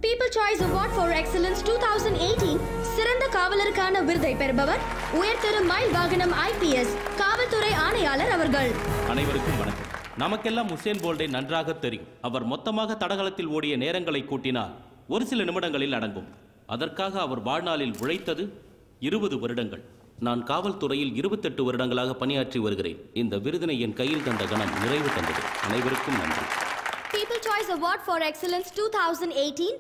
People Choice Award for Excellence 2018 சிறந்த காவலருக்கான விருதை பெறுபவர் உயர்திரு மயில் வாகனம் IPS காவல்துறை ஆணையாளர் அவர்கள். அனைவருக்கும் வணக்கம். நமக்கெல்லாம் உசேன் போல்டை நன்றாக தெரியும். அவர் மொத்தமாக தடகளத்தில் ஓடிய நேரங்களை கூட்டினால் ஒரு சில நிமிடங்களில் அடங்கும். அதற்காக அவர் வாழ்நாளில் உழைத்தது 20 வருடங்கள். நான் காவல்துறையில் 28 வருடங்களாக பணியாற்றி வருகிறேன். இந்த விருதினை என் கையில் தந்த கணம் நிறைவு தந்தது. அனைவருக்கும் நன்றி. People Choice Award for Excellence 2018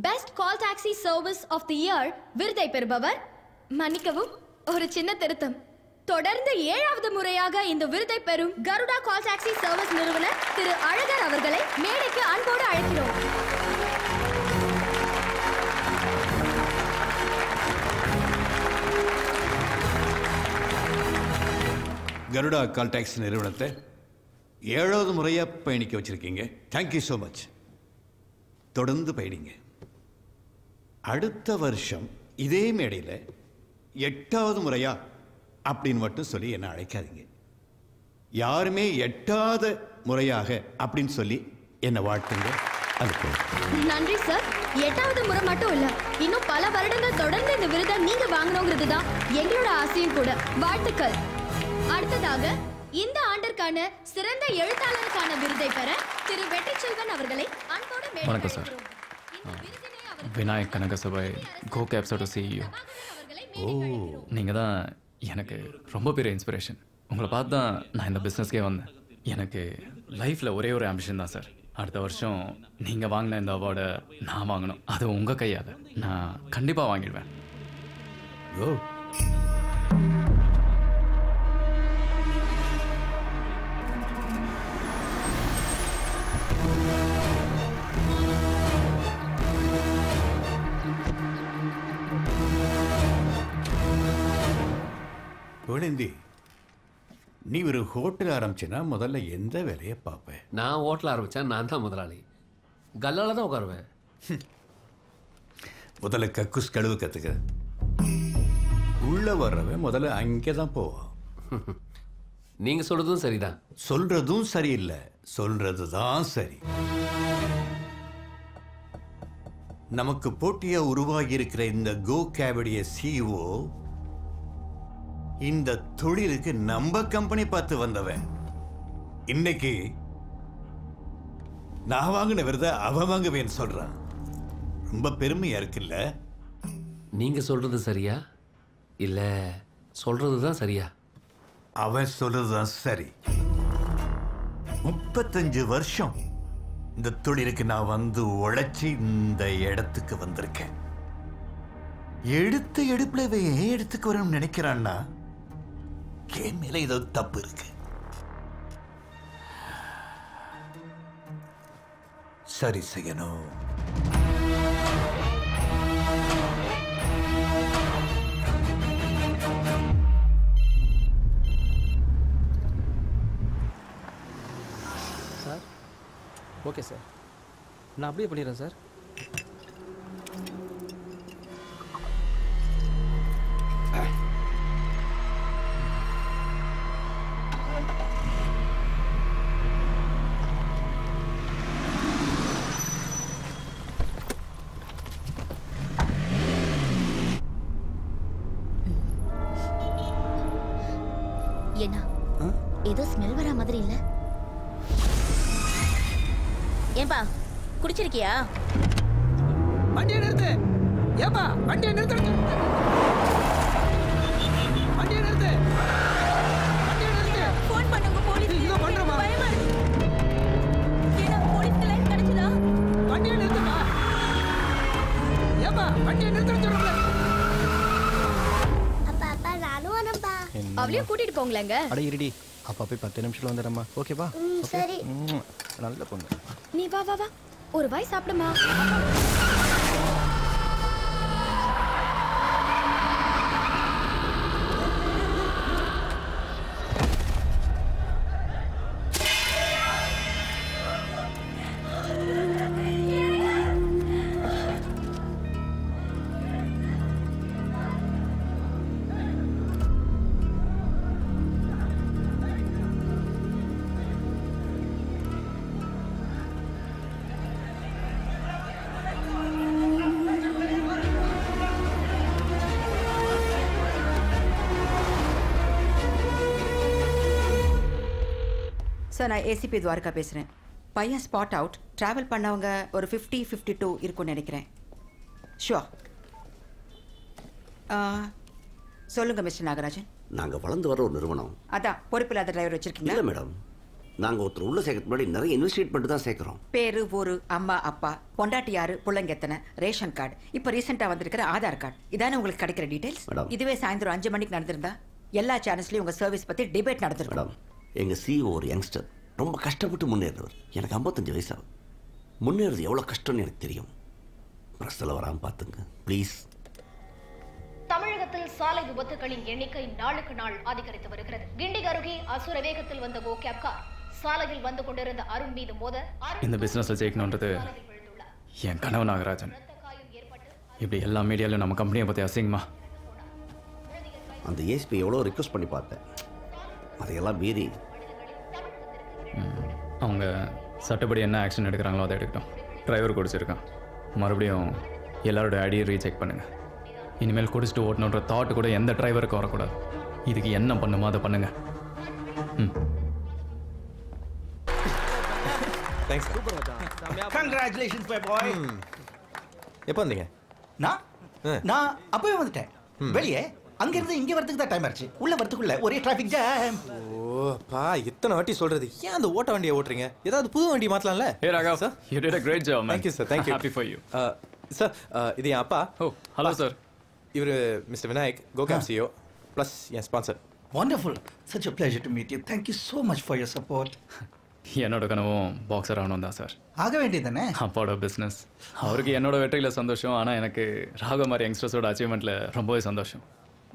Best Call Taxi Service of the Year விருதை பெறுபவர் மன்னிக்கவும் ஒரு சின்ன திருத்தம். தொடர்ந்து 7வது முறையாக இந்த விருதை பெறும் கருடா கால் டாக்ஸி சர்வீஸ் நிறுவனர் திரு அழகர் அவர்களை மேடைக்கு அன்போடு அழைக்கிறோம். கருடா கால் டாக்ஸி நிறுவனத்தை 7வது முறையாக பயணிக்க வச்சுருக்கீங்க. Thank you so much. தொடர்ந்து பயணிங்க. அடுத்த வருஷம் இதே மேடையில் 8வது முறையா அப்படின்னு மட்டும் சொல்லி என்னை அழைக்காதீங்க. யாருமே 8வது முறையாக அப்படின்னு சொல்லி என்னை வாழ்த்துங்க. நன்றி சார். 8வது முறை மட்டும் இல்ல, இன்னும் பல வருடங்கள் தொடர்ந்து இந்த விருதை நீங்க வாங்கணுங்கிறது தான் எங்களோட ஆசையும் கூட. வாழ்த்துக்கள். அடுத்ததாக இந்த ஆண்டிற்கான சிறந்த எழுத்தாளருக்கான விருதை பெற திரு வெற்றிச்செல்வன் அவர்களை அன்போடு வணக்கம் சார். விநாயக் கனகசபாய் கோ கேப்ஸோட CEO. நீங்கள் தான் எனக்கு ரொம்ப பெரிய இன்ஸ்பிரேஷன். உங்களை பார்த்து தான் நான் இந்த பிஸ்னஸ்க்கே வந்தேன். எனக்கு லைஃப்பில் ஒரே ஒரு ஆம்பிஷன் தான் சார். அடுத்த வருஷம் நீங்கள் வாங்கின இந்த அவார்டை நான் வாங்கணும். அது உங்கள் கையால் நான் கண்டிப்பாக வாங்கிடுவேன். குழந்தை, நீ ஒரு ஹோட்டல் ஆரம்பிச்சேன்னா முதல்ல எந்த வேலையை பார்ப்பேன்? நான் ஹோட்டல் ஆரம்பித்தேன். நான் தான் முதலாளி. கல்லால் தான் உட்காருவேன். முதல்ல கக்குஸ் கழுவு கற்றுக்க. உள்ளே வர்றவன் முதல்ல அங்கே தான் போவான். நீங்கள் சொல்கிறதும் சரிதான். சொல்கிறதும் சரியில்லை, சொல்கிறது தான் சரி. நமக்கு போட்டியாக உருவாகி இருக்கிற இந்த கோ கேபுடைய CEO இந்த தொழிலுக்கு நம்ம கம்பெனி பார்த்து வந்தவன். இன்னைக்கு நான் வாங்கின விருதை அவன் வாங்குவேன்னு சொல்றான். ரொம்ப பெருமையா இருக்குல்ல? நீங்க சொல்றது சரியா இல்ல சொல்றது தான் சரியா? அவன் சொல்றதுதான் சரி. 35 வருஷம் இந்த தொழிலுக்கு நான் வந்து உழைச்சி இந்த இடத்துக்கு வந்திருக்கேன். எடுத்த எடுப்புல ஏன் எடுத்துக்கு வரணும்னு நினைக்கிறான்னா என் மேல ஏதோ தப்பு இருக்கு. சரி செய்யணும். சார் ஓகே சார், நான் அப்படியே பண்ணிடுறேன் சார். என்ன ஏதோ ஸ்மெல் வர மாதிரி இல்ல? ஏன்பா குடிச்சிருக்கியா? வண்டியை நிறுத்து. ஏப்பா வண்டியை நிறுத்து. வண்டியை நிறுத்து. வண்டியை நிறுத்து. ஃபோன் பண்ணுங்க போலீஸ். இதோ பண்றேமா. பயமா இருக்கு. ஏன்னா போலீஸ் லைன் கிடைச்சதா? வண்டியை நிறுத்துமா. ஏப்பா வண்டியை நிறுத்து சொல்றேன். அப்பா அப்பா நானும் வரேன்ப்பா. அவளையும் கூட்டிட்டு போங்களேங்க. அட இருடி, அப்பா போய் 10 நிமிஷத்துல வந்துடுறேம்மா. ஓகேவா? சரி. நல்ல பொண்ணு. நீ வா வா வா, ஒரு வாய் சாப்பிடுமா. சார் நான் ஏசிபி துவாரகா பேசுகிறேன். பையன் ஸ்பாட் அவுட். ட்ராவல் பண்ணவங்க ஒரு 50-52 இருக்கும்னு நினைக்கிறேன். ஷுவர். சொல்லுங்கள் மிஸ்டர் நாகராஜன். நாங்கள் வளர்ந்து வர ஒரு நிறுவனம். அதான் பொறுப்பில்லாத டிரைவர் வச்சுருக்கீங்களா? இல்லை மேடம், நாங்கள் ஒருத்தர் உள்ள சேர்க்கறதுக்கு முன்னாடி நிறைய இன்வெஸ்டிகேட் பண்ணிட்டு தான் சேர்க்குறோம். பேரு, ஊரு, அம்மா அப்பா, பொண்டாட்டி யாரு, பிள்ளைங்க எத்தனை, ரேஷன் கார்டு, இப்போ ரீசெண்டாக வந்திருக்கிற ஆதார் கார்டு, இதானே உங்களுக்கு கிடைக்கிற டீடைல்ஸ். இதுவே சாயந்தரம் 5 மணிக்கு நடந்திருந்தா எல்லா சேனல்ஸ்லையும் உங்கள் சர்வீஸ் பற்றி டிபேட் நடந்திருக்கும். மேடம், எங்கள் சிஇஓ ஒரு யங்ஸ்டர், ரொம்ப கஷ்டப்பட்டு முன்னேறவர். எனக்கு 55 வயசாகும். முன்னேறது எவ்வளோ கஷ்டம்னு எனக்கு தெரியும். பிரஸ்ஸில் வராமல் பார்த்துங்க ப்ளீஸ். தமிழகத்தில் சாலை விபத்துகளின் எண்ணிக்கை நாளுக்கு நாள் அதிகரித்து வருகிறது. கிண்டி அருகே அசுர வேகத்தில் வந்த கோ கேப் கார் சாலையில் வந்து கொண்டிருந்த அருண் மீது மோத இந்த பிஸ்னஸில் ஜெயிக்கணுன்றது என் கனவு நாகராஜன். இப்படி எல்லா மீடியாலையும் நம்ம கம்பெனியை பற்றி அசிங்கமா. அந்த ஏசிபி எவ்வளோ ரிக்வெஸ்ட் பண்ணி பார்த்தேன், அதையெல்லாம் மீறி அவங்க சட்டப்படி என்ன ஆக்ஷன் எடுக்கிறாங்களோ அதை எடுக்கட்டும். டிரைவர் குடிச்சிருக்கான். மறுபடியும் எல்லாரோட ஐடியை ரீசெக் பண்ணுங்கள். இனிமேல் குடிச்சிட்டு ஓட்டணுன்ற தாட் கூட எந்த டிரைவருக்கும் வரக்கூடாது. இதுக்கு என்ன பண்ணுமோ அதை பண்ணுங்க. தேங்க்ஸ். Congratulations my boy. எப்போ வந்தீங்க? நான் அப்பவே வந்துட்டேன். வெளியே அங்கிருந்து இங்கே வரதுக்கு தான் டைம் ஆச்சு. உள்ள வரதுக்குள்ள ஒரே டிராஃபிக் ஜாம். ஓப்பா, இத்தனை வாட்டி சொல்றது, ஏன் அந்த ஓட்ட வண்டியை ஓட்டுறீங்க? ஏதாவது புது வண்டி மாத்தலாம்ல? Hey Raghav, sir, you did a great job, man. Thank you sir, thank you. Happy for you. Sir, இது என் அப்பா. Oh, hello sir. இவர் மிஸ்டர் விநாயக், கோகேப் சிஓ ப்ளஸ் என் sponsor. Wonderful. Such a pleasure to meet you. Thank you so much for your support. என்னோட கனவும் boxer ஆகணும் தான் sir. ஆக வேண்டியதானே? அப்பாவோட பிஸ்னஸ். அவருக்கு என்னோட வெற்றியில் சந்தோஷம். ஆனால் எனக்கு ராக மாதிரி யங்ஸ்டர்ஸோட அச்சீவ்மெண்ட்டில் ரொம்பவே சந்தோஷம்.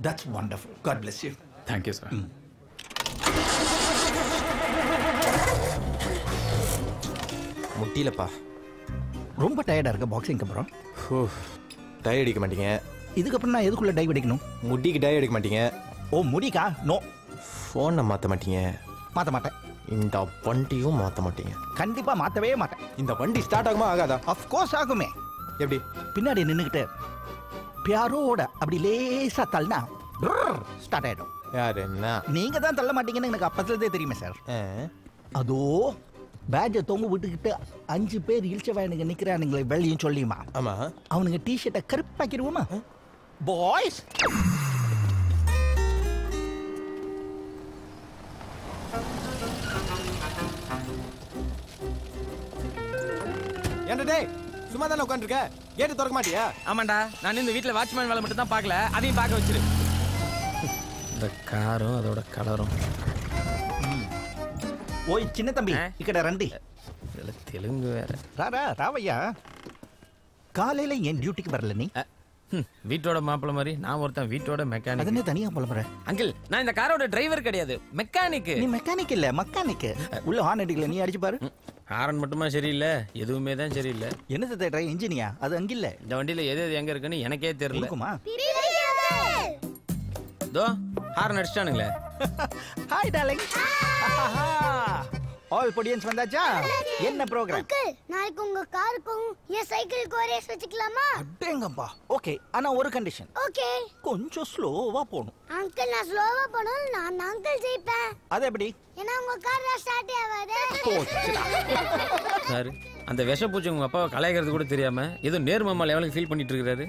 That's wonderful. God bless you. Thank you sir. முட்டிலப்பா, ரொம்ப டயர்டாக இருக்க பாக்ஸிங்க்கு அப்புறம். டை அடிக்க மாட்டீங்க. இதுக்கப்புறம் நான் எதுக்குள்ள டை அடிக்கணும்? முடிக்கு டை அடிக்க மாட்டீங்க. ஓ, முடிக்கா? நோ. ஃபோனை மாற்ற மாட்டீங்க. மாற்ற மாட்டேன். இந்த வண்டியும் மாற்ற மாட்டீங்க. கண்டிப்பாக மாற்றவே மாட்டேன். இந்த வண்டி ஸ்டார்ட் ஆகுமா ஆகாதா? அஃப்கோர்ஸ் ஆகுமே. எப்படி? பின்னாடி நின்றுக்கிட்டு பியாரோட அப்படி லேசாக தள்ளினா ஸ்டார்ட் ஆகிடும். யார் என்ன? நீங்கள் தான் தள்ள மாட்டீங்கன்னு எனக்கு அப்பத்துலேருந்தே தெரியுமே சார். அதோ பேட்ஜை தொங்க விட்டுக்கிட்டு 5 பேர் இழிச்சவாயனுங்க நிற்கிறானுங்களே வெள்ளையும் சொல்லியுமா? ஆமாம். அவனுங்க டிஷர்ட்டை கருப்பாக்கிடுவோமா? பாய்ஸ், ஏன்டா டேய், சும்மா தானே உட்காந்துருக்க? கேட்டு திறக்க மாட்டியா? ஆமாண்டா, நான் இந்த வீட்டில் வாட்ச்மேன் வேலை மட்டும் தான் பார்க்கல, அதையும் பார்க்க வச்சிரு. இந்த காரும் அதோட கலரும். ஓய் சின்ன தம்பி, இக்கட ரண்டி. இதில் தெலுங்கு வேற. ராவையா, காலையில் ஏன் டியூட்டிக்கு வரல நீ? வீட்டோட மாப்பிள்ள மாதிரி நான் ஒருத்தன் வீட்டோட மெக்கானிக். அதனே தனியா புலம்புறேன். அங்கிள், நான் இந்த காரோட டிரைவர் கிடையாது, மெக்கானிக். நீ மெக்கானிக் இல்ல, மெக்கானிக். உள்ள ஹார்ன் அடிக்கல, நீ அடிச்சு பாரு. ஹாரன் மட்டுமா சரியில்லை, எதுவுமே தான் சரியில்லை. என்னது டிரைவர் இன்ஜினியா? அது அங்க இல்ல. இந்த வண்டியில எது எது எங்க இருக்குன்னு எனக்கே தெரியல. தோ ஹாரன் அடிச்சிட்டானுங்களே. Hi darling. ஆல் பொடியன்ஸ் வந்தாச்சா? என்ன ப்ரோகிராம்? அங்கிள், நாளைக்கு உங்க காருக்கும் என் சைக்கிளுக்கு ரேஸ் வச்சுக்கலாமா? அடேங்கப்பா. ஓகே, ஆனா ஒரு கண்டிஷன். ஓகே. கொஞ்சம் ஸ்லோவா போணும். அங்கிள், நான் ஸ்லோவா போனாலும் நான் அங்கிள் ஜெயிப்பேன். அது எப்படி? ஏன்னா உங்க கார் ஸ்டார்ட் ஆகாது. சார், அந்த விஷப்பூச்சி உங்க அப்பாவை கலாய்க்கிறது கூட தெரியாம ஏதோ நேர்மமா லெவலுக்கு ஃபீல் பண்ணிட்டு இருக்காரு.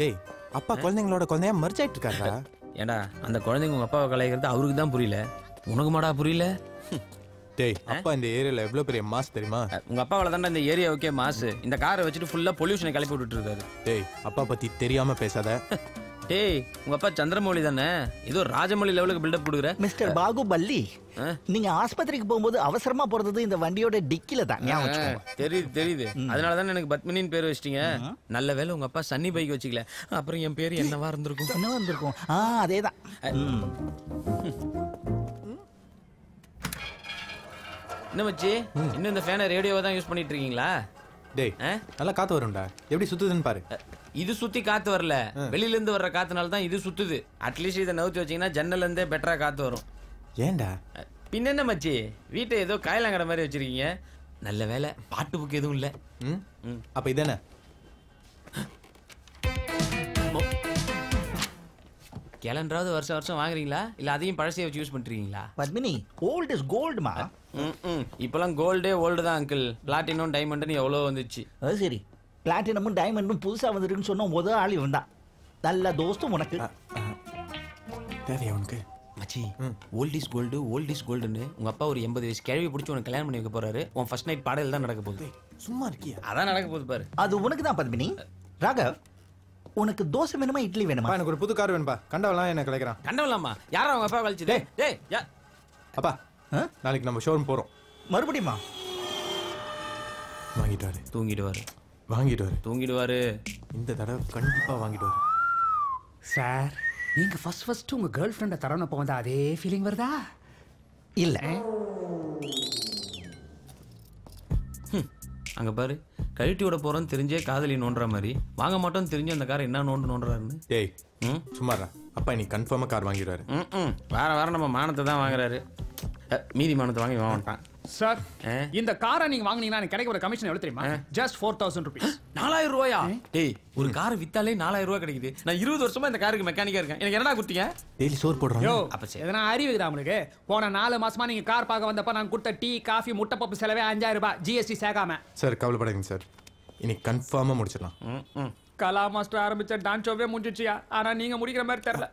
டேய், அப்பா குழந்தைங்களோட குழந்தையா மர்ஜ் ஆயிட்டு இருக்காரா? ஏண்டா, அந்த குழந்தைங்க உங்க அப்பாவை கலாய்க்கிறது அவருக்கு தான் புரியல, உனக்கு மாடா புரியல? டேய், அப்பா இந்த ஏரியால எவ்வளவு பெரிய மாஸ் தெரியுமா? உங்க அப்பாவால தான்டா இந்த ஏரியா ஓகே மாசு. இந்த காரை வச்சுட்டு ஃபுல்லா பொல்யூஷனை கிளப்பி விட்டுட்டு இருக்காரு. டேய், அப்பா பத்தி தெரியாம பேசாத. டேய், உங்க அப்பா சந்திரமௌலி தானே, ஏதோ ராஜமௌலி லெவலுக்கு பில்டப் கொடுக்குற. மிஸ்டர் பாகுபல்லி, நீங்க ஆஸ்பத்திரிக்கு போகும்போது அவசரமா போறது இந்த வண்டியோட டிக்கில தான். தெரியுது தெரியுது, அதனால தானே எனக்கு பத்மினின்னு பேர் வச்சிட்டீங்க. நல்ல வேலை உங்க அப்பா சன்னி பைக் வச்சுக்கல, அப்புறம் என் பேர் என்னவா இருந்திருக்கும்? என்னவா இருந்திருக்கும்? அதேதான். என்ன மச்சி, இன்னும் இந்த ஃபேனை ரேடியோவை தான் யூஸ் பண்ணிட்டு இருக்கீங்களா? டேய், நல்லா காத்து வரும்டா. எப்படி சுத்துதுன்னு பாரு. இது சுத்தி காத்து வரல, வெளியில இருந்து வர்ற காத்துனால தான் இது சுத்துது. அட்லீஸ்ட் இதை நவுத்தி வச்சீங்கன்னா ஜன்னல்ல இருந்தே பெட்டரா காத்து வரும். ஏன்டா? பின்ன என்ன மச்சி, வீட்டை ஏதோ காயலாங்கடை மாதிரி வச்சிருக்கீங்க. நல்ல வேலை பாட்டு புக்கு எதுவும் இல்ல. அப்ப இதானே கேலண்டராவது வருஷம் வருஷம் வாங்குறீங்களா, இல்ல அதையும் பழசையை வச்சு யூஸ் பண்றீங்களா? பத்மினி, ஓல்ட் இஸ் கோல்டுமா. இப்பெல்லாம் கோல்டே ஓல்டு தான் அங்கிள். பிளாட்டினம் டைமண்ட்னு எவ்வளோ வந்துச்சு. அது சரி, பிளாட்டினமும் டைமண்டும் புதுசா வந்திருக்குன்னு சொன்ன முதல் ஆள் இவன் தான். நல்ல தோஸ்தும் உனக்கு தேவையா உனக்கு? மச்சி, old is gold, old is கோல்டுன்னு உங்க அப்பா ஒரு 80 வயசு கேள்வி பிடிச்சி உனக்கு கல்யாணம் பண்ணி வைக்க போறாரு. உன் ஃபர்ஸ்ட் நைட் பாடல் தான் நடக்க போகுது. சும்மா இருக்கியா? அதான் நடக்க போகுது பாரு. அது உனக்கு தான் பத்மினி. ராகவ், உனக்கு தோசை வேணுமா இட்லி வேணுமா? எனக்கு ஒரு புது கார் வேணும்பா. கண்டவெல்லாம் என்ன கலைக்கிறான். கண்டவலாமா? யாரா அவங்க அப்பா கழிச்சு? டேய் அப்பா, நாளைக்கு நம்ம ஷோரூம் போறோம். மறுபடியுமா? வாங்கிடுவாரு. தூங்கிடுவாரு. வாங்கிடுவாரு. தூங்கிடுவாரு. இந்த தடவை கண்டிப்பா வாங்கிடுவாரு. சார், நீங்க ஃபர்ஸ்ட் உங்க கேர்ள் ஃப்ரெண்டை தரணும் வந்தா அதே ஃபீலிங் வருதா? இல்ல. அங்க பாரு, கழட்டி விட போறோம்னு தெரிஞ்சே காதலி நோண்டுற மாதிரி வாங்க மாட்டோம்னு தெரிஞ்சு அந்த காரை என்ன நோண்டுறாருன்னு. டேய் சும்மாடா. அப்பா இன்னைக்கு கன்ஃபார்மா கார் வாங்கிடுவாரு. வார நம்ம மானத்தை தான் வாங்குறாரு. மீதி மானத்தை வாங்கி வாங்கிட்டான். சார், இந்த காரை நீங்க வாங்குனீங்கன்னா எனக்கு கிடைக்கிற கமிஷன் எவ்வளவு தெரியுமா? Just 4000 rupees. 4000 ரூபாயா? டேய், ஒரு காரை வித்தாலே 4000 ரூபாய் கிடைக்குது. நான் 20 வருஷமா இந்த காருக்கு மெக்கானிக்கா இருக்கேன். எனக்கு என்னடா கொடுத்தீங்க? டெய்லி சோறு போடுறோம். அப்ப எதனா அறிவுதா உங்களுக்கு? போன 4 மாசமா நீங்க கார் பார்க்க வந்தப்ப நான் கொடுத்த டீ, காஃபி, முட்டை பப்பு செலவே 5000 ரூபாய், ஜிஎஸ்டி சேர்க்காம. சார் கவலைப்படாதீங்க சார், இன்னைக்கு கன்ஃபார்மா முடிச்சிடலாம். கலா மாஸ்டர் ஆரம்பிச்ச டான்ஸ் ஷோவே முடிஞ்சிச்சியா? ஆனா நீங்க முடிக்கிற மாதிரி தெரியல.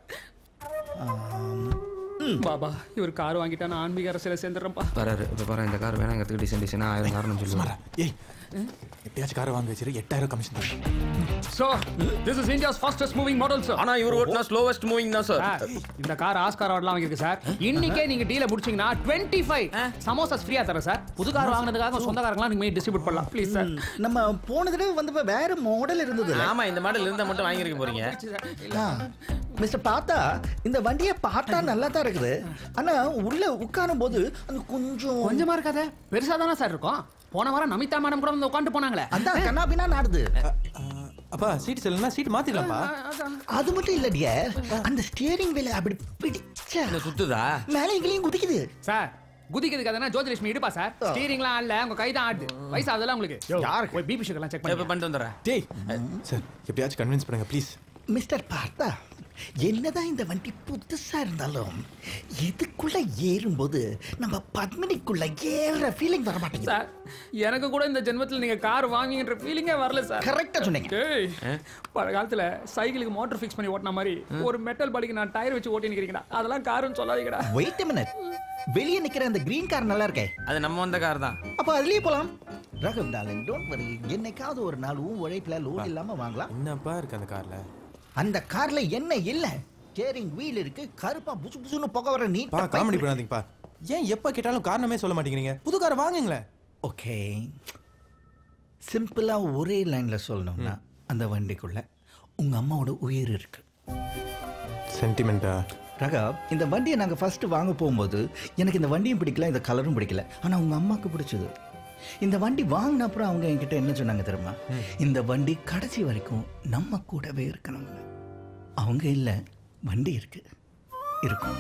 பாபா, இவர் கார் வாங்கிட்டா நான் ஆன்மீக அரசியல சேர்ந்துடுறேன்ப்பா. பாரு, இப்ப பாரு, இந்த கார் வேணாங்கிறதுக்கு டிசைன் 1000 காரணம் சொல்லுவாங்க. ஏய், எப்படியாச்சும் காரை வாங்க வச்சிரு, 8000 கமிஷன் தரேன். So, this is India's fastest moving model, sir. ஆனா இவர் ஓட்டுனா ஸ்லோவஸ்ட் மூவிங் தான் சார். இந்த கார் ஆஸ்கார் அவார்ட்லாம் வாங்கிருக்கு சார். இன்னைக்கே நீங்க டீல முடிச்சீங்கன்னா 25 சமோசாஸ் ஃப்ரீயா தரேன் சார். புது கார் வாங்குனதுக்காக சொந்தக்காரங்களா நீங்க டிஸ்ட்ரிபியூட் பண்ணலாம் ப்ளீஸ் சார். நம்ம போன தடவை வந்தப்ப வேற மாடல் இருந்தது. ஆமா, இந்த மாடல் இருந்தா மட்டும் வாங்கிருக்க போறீங்க. மிஸ்டர் பார்த்தா இந்த வண்டியை பார்த்தா நல்லா தான் இருக்குது. ஆனா உள்ள உட்காரும் போது அது கொஞ்சமா இருக்காதே, பெருசா தானே சார் இருக்கும். போன வாரம் நமிதா மேடம் கூட வந்து உட்காந்து போனாங்களே, அதான் கண்ணாபின்னா நாடுது. அப்பா சீட் செல்லனா சீட் மாத்திடலாம்ப்பா. அது மட்டும் இல்ல டியர், அந்த ஸ்டியரிங் வீல் அப்படி பிடிச்சா சுத்துதா, மேலே இங்கேயும் குதிக்குது சார். குதிக்கிறதுக்கு அதனா ஜோதிலட்சுமி இடுப்பா சார். ஸ்டீரிங்லாம் இல்ல, உங்க கை தான் ஆடுது. வயசு அதெல்லாம் உங்களுக்கு. யார் போய் பிபி சுகர்லாம் செக் பண்ணி பண்ணிட்டு வந்துறேன். டேய் சார், எப்படியாச்சும் கன்வின்ஸ் பண்ணுங்க ப்ளீஸ். மிஸ்டர் பார்த்தா, என்னதான் இந்த வண்டி புதுசா இருந்தாலும் இதுக்குள்ள ஏறும்போது நம்ம பத்மினிக்குள்ள ஏற ஃபீலிங் வர மாட்டேங்குது சார். எனக்கு கூட இந்த ஜென்மத்தில் நீங்க கார் வாங்கின்ற ஃபீலிங்கே வரல சார். கரெக்டா சொன்னீங்க. பழைய காலத்துல சைக்கிளுக்கு மோட்டர் ஃபிக்ஸ் பண்ணி ஓட்டின மாதிரி ஒரு மெட்டல் பாடிக்கு நான் டயர் வச்சு ஓட்டி நிக்கிறீங்கடா. அதெல்லாம் காருன்னு சொல்லாதீங்கடா. வெயிட் a minute, வெளியே நிக்கிற அந்த கிரீன் கார் நல்லா இருக்கே, அது நம்ம வந்த கார் தான். அப்ப அதுலயே போலாம். ரகம் டார்லிங், டோன்ட் வரி. என்னைக்காவது ஒரு நாள் உழைப்புல லோன் இல்லாம வாங்கலாம். என்னப்பா இருக்கு அந்த கார்ல? அந்த கார்ல என்ன இல்ல, ஸ்டியரிங் வீல் இருக்கு, கருப்பா புசு புசுன்னு புகை வர நீட். பா காமெடி பண்ணாதீங்கப்பா. ஏன் எப்ப கேட்டாலும் காரணமே சொல்ல மாட்டேங்கிறீங்க? புது கார் வாங்குங்களே. ஓகே, சிம்பிளா ஒரே லைன்ல சொல்லணும்னா அந்த வண்டிக்குள்ள உங்க அம்மாவோட உயிர் இருக்கு. சென்டிமெண்டா? ரகா, இந்த வண்டியை நாங்க ஃபர்ஸ்ட் வாங்க போகும்போது எனக்கு இந்த வண்டியும் பிடிக்கல, இந்த கலரும் பிடிக்கல. ஆனா உங்க அம்மாவுக்கு பிடிச்சது. இந்த வண்டி வாங்கின அப்புறம் அவங்க என்கிட்ட என்ன சொன்னாங்க தெரியுமா? இந்த வண்டி கடைசி வரைக்கும் நம்ம கூடவே இருக்கணும். அவங்க இல்ல, வண்டி இருக்கு, இருக்கும்.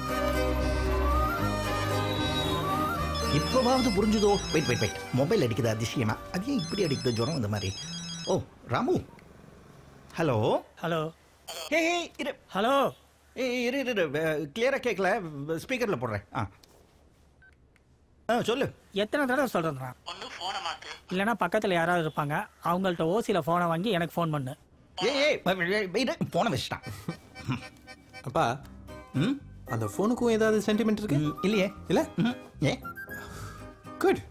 இப்போவாவது புரிஞ்சுதோ? வெயிட் வெயிட் வெயிட், மொபைல் அடிக்குது அதிசயமா. அது ஏன் இப்படி அடிக்குது ஜுரம் இந்த மாதிரி? ஓ ராமு, ஹலோ ஹலோ. ஹே இரு. ஹலோ. இரு இரு, கிளியரா கேட்கல, ஸ்பீக்கர்ல போடுறேன். சொல்லு. எத்தனை தடவை சொல்றேன், இல்லைன்னா பக்கத்தில் யாராவது இருப்பாங்க, அவங்கள்ட்ட ஓசியில் ஃபோனை வாங்கி எனக்கு ஃபோன் பண்ணு. போனை வச்சுட்டான். அப்பா, அந்த ஃபோனுக்கும் ஏதாவது சென்டிமெண்ட் இருக்கு? இல்லையே. இல்ல? ஏ குட்.